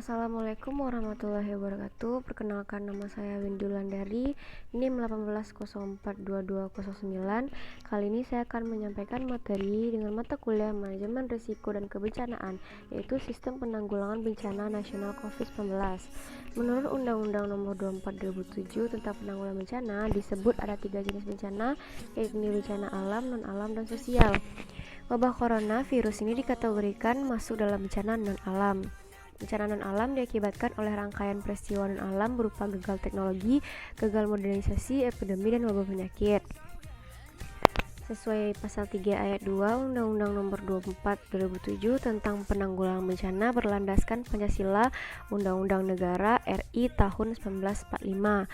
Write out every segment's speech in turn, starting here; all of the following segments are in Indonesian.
Assalamualaikum warahmatullahi wabarakatuh. Perkenalkan, nama saya Windy Wulandari, NIM 18042209. Kali ini saya akan menyampaikan materi dengan mata kuliah Manajemen Risiko dan Kebencanaan, yaitu Sistem Penanggulangan Bencana Nasional COVID-19. Menurut Undang-Undang Nomor 24/2007 tentang penanggulangan bencana, disebut ada 3 jenis bencana, yaitu bencana alam, non-alam, dan sosial. Wabah corona virus ini dikategorikan masuk dalam bencana non-alam. Bencana non-alam diakibatkan oleh rangkaian peristiwa non-alam berupa gagal teknologi, gagal modernisasi, epidemi, dan wabah penyakit. Sesuai pasal 3 ayat 2 Undang-Undang Nomor 24/2007 tentang penanggulangan bencana berlandaskan Pancasila, Undang-Undang Negara RI tahun 1945.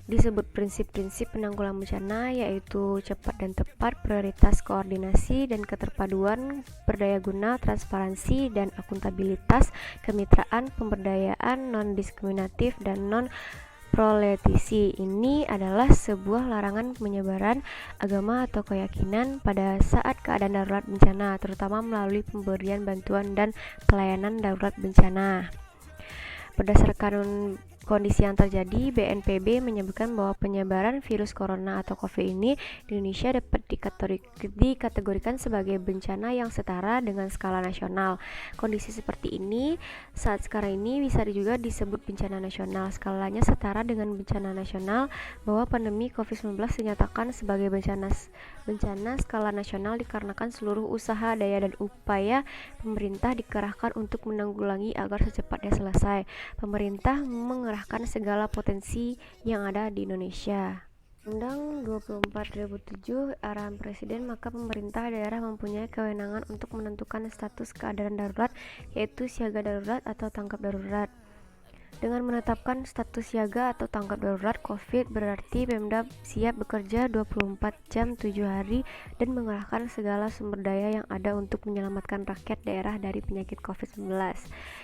Disebut prinsip-prinsip penanggulangan bencana, yaitu cepat dan tepat, prioritas, koordinasi dan keterpaduan, berdaya guna, transparansi dan akuntabilitas, kemitraan, pemberdayaan, non-diskriminatif, dan non-proletisi. Ini adalah sebuah larangan penyebaran agama atau keyakinan pada saat keadaan darurat bencana, terutama melalui pemberian bantuan dan pelayanan darurat bencana. Berdasarkan kondisi yang terjadi, BNPB menyebutkan bahwa penyebaran virus corona atau COVID ini di Indonesia dapat dikategorikan sebagai bencana yang setara dengan skala nasional. Kondisi seperti ini saat sekarang ini bisa juga disebut bencana nasional. Skalanya setara dengan bencana nasional, bahwa pandemi COVID-19 dinyatakan sebagai bencana skala nasional dikarenakan seluruh usaha, daya, dan upaya pemerintah dikerahkan untuk menanggulangi agar secepatnya selesai. Pemerintah mengerahkan segala potensi yang ada di Indonesia. Undang 24/2007 arahan Presiden, maka pemerintah daerah mempunyai kewenangan untuk menentukan status keadaan darurat, yaitu siaga darurat atau tanggap darurat. Dengan menetapkan status siaga atau tanggap darurat COVID, berarti Pemda siap bekerja 24 jam 7 hari dan mengerahkan segala sumber daya yang ada untuk menyelamatkan rakyat daerah dari penyakit COVID-19.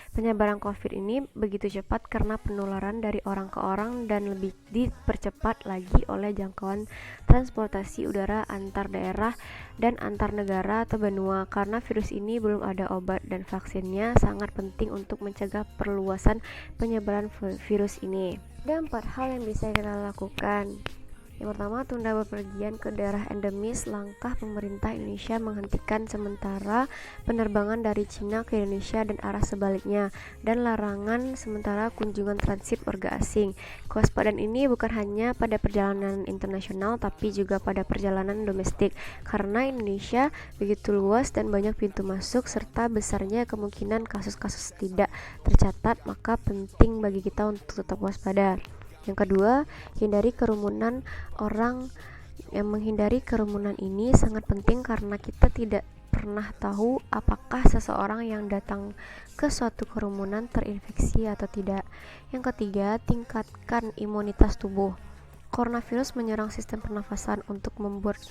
Penyebaran COVID ini begitu cepat karena penularan dari orang ke orang dan lebih dipercepat lagi oleh jangkauan transportasi udara antar daerah dan antar negara atau benua. Karena virus ini belum ada obat dan vaksinnya, sangat penting untuk mencegah perluasan penyebaran virus ini. Ada 4 hal yang bisa kita lakukan. Yang pertama, tunda bepergian ke daerah endemis. Langkah pemerintah Indonesia menghentikan sementara penerbangan dari Cina ke Indonesia dan arah sebaliknya, dan larangan sementara kunjungan transit warga asing. Kewaspadaan ini bukan hanya pada perjalanan internasional, tapi juga pada perjalanan domestik, karena Indonesia begitu luas dan banyak pintu masuk, serta besarnya kemungkinan kasus-kasus tidak tercatat, maka penting bagi kita untuk tetap waspada. Yang kedua, hindari kerumunan orang. Menghindari kerumunan ini sangat penting karena kita tidak pernah tahu apakah seseorang yang datang ke suatu kerumunan terinfeksi atau tidak. Yang ketiga, tingkatkan imunitas tubuh. Coronavirus menyerang sistem pernafasan. Untuk membuat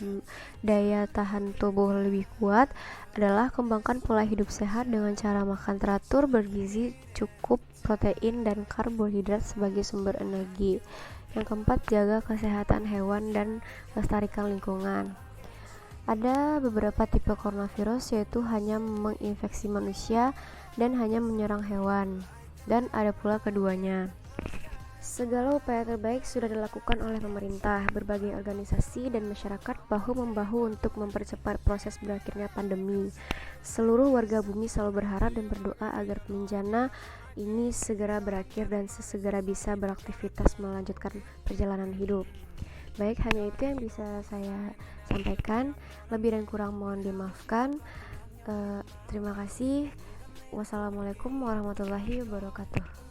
daya tahan tubuh lebih kuat adalah kembangkan pola hidup sehat dengan cara makan teratur, bergizi cukup, protein dan karbohidrat sebagai sumber energi. Yang keempat, jaga kesehatan hewan dan lestarikan lingkungan. Ada beberapa tipe coronavirus, yaitu hanya menginfeksi manusia dan hanya menyerang hewan, dan ada pula keduanya. Segala upaya terbaik sudah dilakukan oleh pemerintah, berbagai organisasi, dan masyarakat bahu-membahu untuk mempercepat proses berakhirnya pandemi. Seluruh warga bumi selalu berharap dan berdoa agar bencana ini segera berakhir dan sesegera bisa beraktivitas melanjutkan perjalanan hidup. Baik, hanya itu yang bisa saya sampaikan. Lebih dan kurang mohon dimaafkan. Terima kasih. Wassalamualaikum warahmatullahi wabarakatuh.